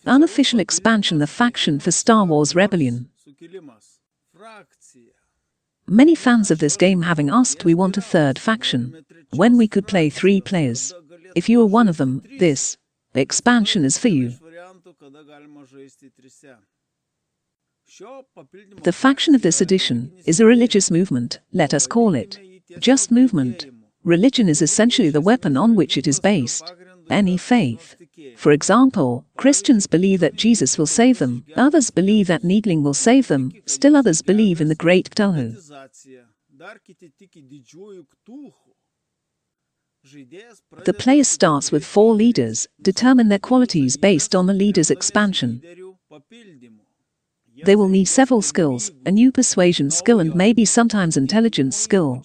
Unofficial expansion, the faction for Star Wars Rebellion. Many fans of this game having asked, we want a third faction, when we could play 3 players. If you are one of them, this expansion is for you. The faction of this edition is a religious movement, let us call it just movement. Religion is essentially the weapon on which it is based. Any faith. For example, Christians believe that Jesus will save them, others believe that Needling will save them, still others believe in the Great Cthulhu. The player starts with 4 leaders, determine their qualities based on the leader's expansion. They will need several skills, a new persuasion skill and maybe sometimes intelligence skill,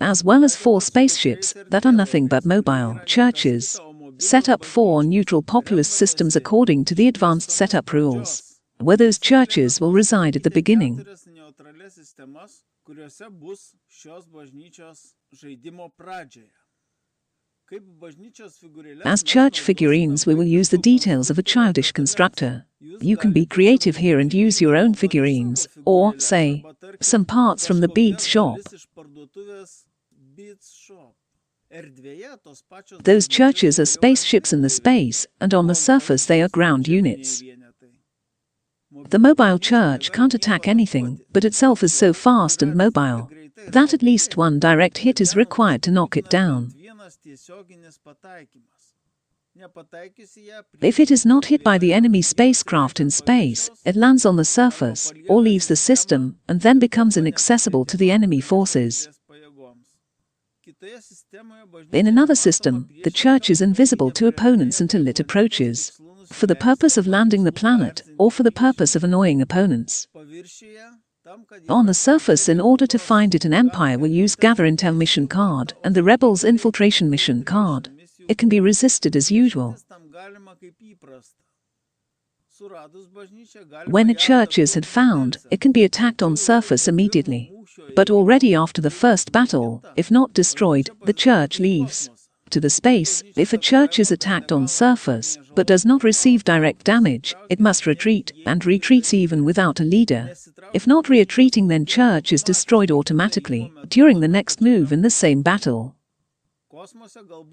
as well as 4 spaceships that are nothing but mobile churches. Set up 4 neutral populist systems according to the advanced setup rules, where those churches will reside at the beginning. As church figurines, we will use the details of a childish constructor. You can be creative here and use your own figurines, or, say, some parts from the beads shop. Those churches are spaceships in the space, and on the surface they are ground units. The mobile church can't attack anything, but itself is so fast and mobile that at least one direct hit is required to knock it down. If it is not hit by the enemy spacecraft in space, it lands on the surface, or leaves the system, and then becomes inaccessible to the enemy forces. In another system, the church is invisible to opponents until it approaches, for the purpose of landing the planet, or for the purpose of annoying opponents. On the surface, in order to find it, an Empire will use Gather Intel mission card and the Rebels infiltration mission card. It can be resisted as usual. When a church is had found, it can be attacked on surface immediately. But already after the first battle, if not destroyed, the church leaves to the space. If a church is attacked on surface, but does not receive direct damage, it must retreat, and retreats even without a leader. If not retreating, then church is destroyed automatically, during the next move in the same battle.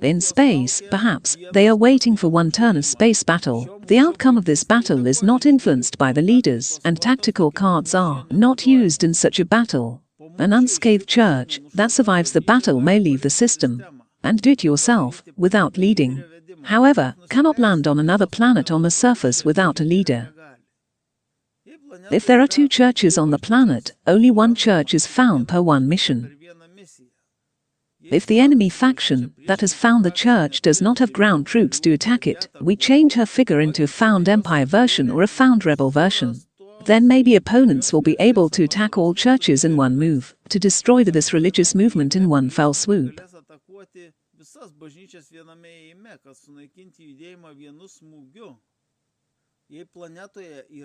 In space, perhaps, they are waiting for one turn of space battle. The outcome of this battle is not influenced by the leaders, and tactical cards are not used in such a battle. An unscathed church that survives the battle may leave the system and do it yourself, without leading. However, cannot land on another planet on the surface without a leader. If there are 2 churches on the planet, only 1 church is found per 1 mission. If the enemy faction that has found the church does not have ground troops to attack it, we change her figure into a found Empire version or a found Rebel version. Then maybe opponents will be able to attack all churches in one move, to destroy this religious movement in one fell swoop.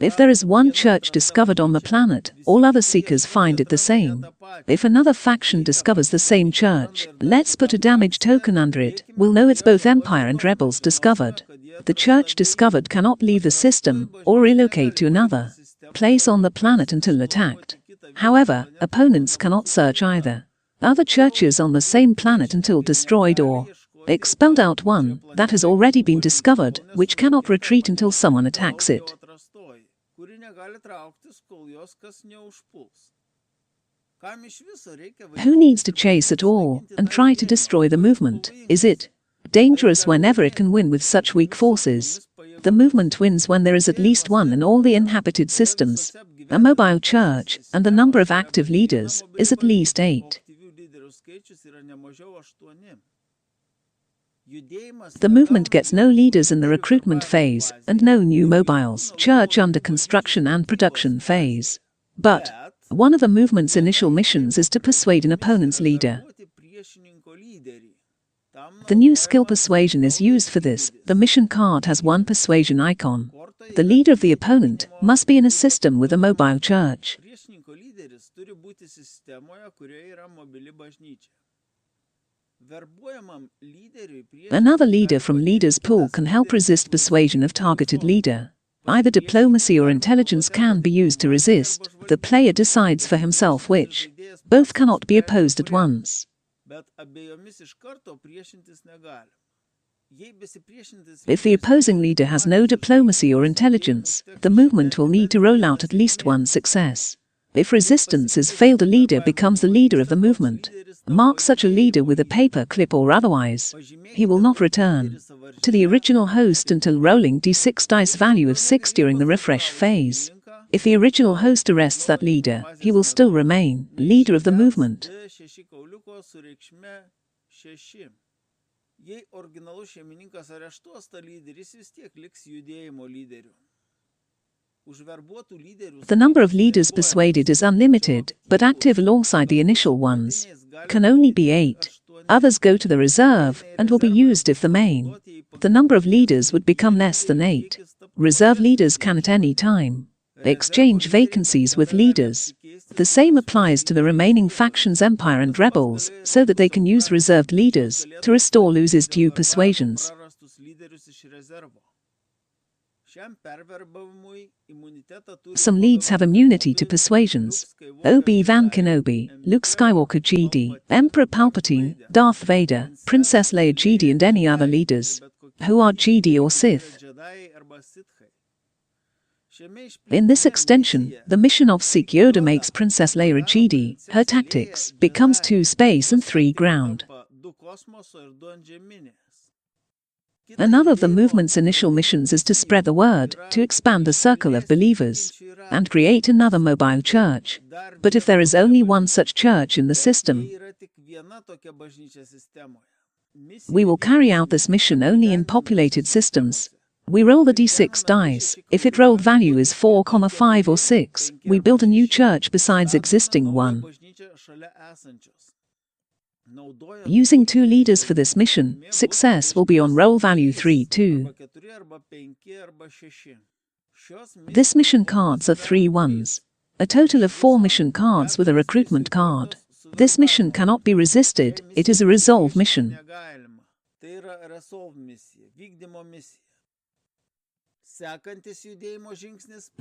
If there is 1 church discovered on the planet, all other seekers find it the same. If another faction discovers the same church, let's put a damage token under it, we'll know it's both Empire and Rebels discovered. The church discovered cannot leave the system, or relocate to another place on the planet until attacked. However, opponents cannot search either other churches on the same planet until destroyed or expelled out one that has already been discovered, which cannot retreat until someone attacks it. Who needs to chase at all and try to destroy the movement? Is it dangerous whenever it can win with such weak forces? The movement wins when there is at least 1 in all the inhabited systems, a mobile church, and the number of active leaders is at least 8. The movement gets no leaders in the recruitment phase and no new mobiles church under construction and production phase. But one of the movement's initial missions is to persuade an opponent's leader. The new skill persuasion is used for this. The mission card has 1 persuasion icon. The leader of the opponent must be in a system with a mobile church. Another leader from leader's pool can help resist persuasion of targeted leader. Either diplomacy or intelligence can be used to resist. The player decides for himself which. Both cannot be opposed at once. If the opposing leader has no diplomacy or intelligence, the movement will need to roll out at least one success. If resistance is failed, a leader becomes the leader of the movement. Mark such a leader with a paper clip or otherwise. He will not return to the original host until rolling d6 dice value of 6 during the refresh phase. If the original host arrests that leader, he will still remain leader of the movement. Jei originalus šeimininkas areštuos tą lyderį, jis vis tiek liks judėjimo lyderiu. The number of leaders persuaded is unlimited, but active alongside the initial ones can only be 8. Others go to the reserve and will be used if the main. The number of leaders would become less than 8. Reserve leaders can at any time exchange vacancies with leaders. The same applies to the remaining factions Empire and Rebels, so that they can use reserved leaders to restore loses due persuasions. Some leads have immunity to persuasions. Obi-Wan Kenobi, Luke Skywalker Jedi, Emperor Palpatine, Darth Vader, Princess Leia Jedi and any other leaders who are Jedi or Sith. In this extension, the mission of Seek Yoda makes Princess Leia a Jedi. Her tactics becomes 2 space and 3 ground. Another of the movement's initial missions is to spread the word, to expand the circle of believers, and create another mobile church. But if there is only one such church in the system, we will carry out this mission only in populated systems. We roll the d6 dice. If its rolled value is 4, 5 or 6, we build a new church besides existing one. Using 2 leaders for this mission, success will be on roll value 3, 2. This mission cards are 3 ones. A total of 4 mission cards with a recruitment card. This mission cannot be resisted, it is a resolve mission.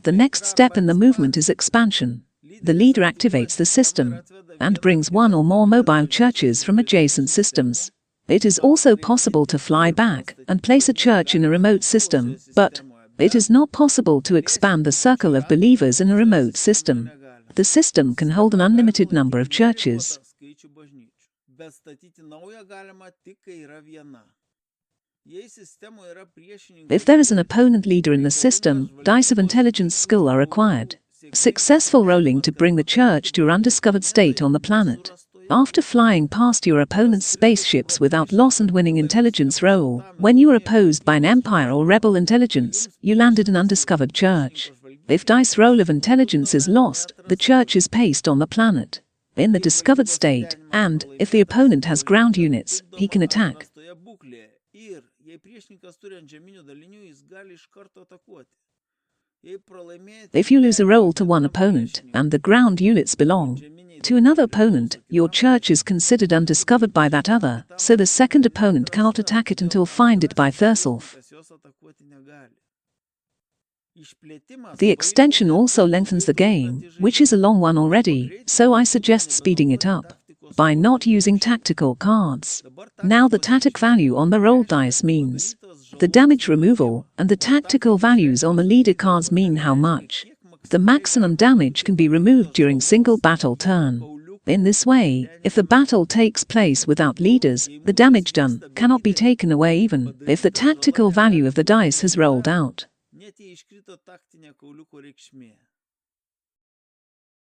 The next step in the movement is expansion. The leader activates the system and brings 1 or more mobile churches from adjacent systems. It is also possible to fly back and place a church in a remote system, but it is not possible to expand the circle of believers in a remote system. The system can hold an unlimited number of churches. If there is an opponent leader in the system, dice of intelligence skill are required. Successful rolling to bring the church to your undiscovered state on the planet. After flying past your opponent's spaceships without loss and winning intelligence roll, when you were opposed by an Empire or Rebel intelligence, you landed an undiscovered church. If dice roll of intelligence is lost, the church is placed on the planet in the discovered state, and, if the opponent has ground units, he can attack. If you lose a roll to one opponent, and the ground units belong to another opponent, your church is considered undiscovered by that other, so the second opponent cannot attack it until find it by Thurself. The extension also lengthens the game, which is a long one already, so I suggest speeding it up by not using tactical cards. Now the tactic value on the roll dice means the damage removal, and the tactical values on the leader cards mean how much the maximum damage can be removed during single battle turn. In this way, if the battle takes place without leaders, the damage done cannot be taken away even if the tactical value of the dice has rolled out.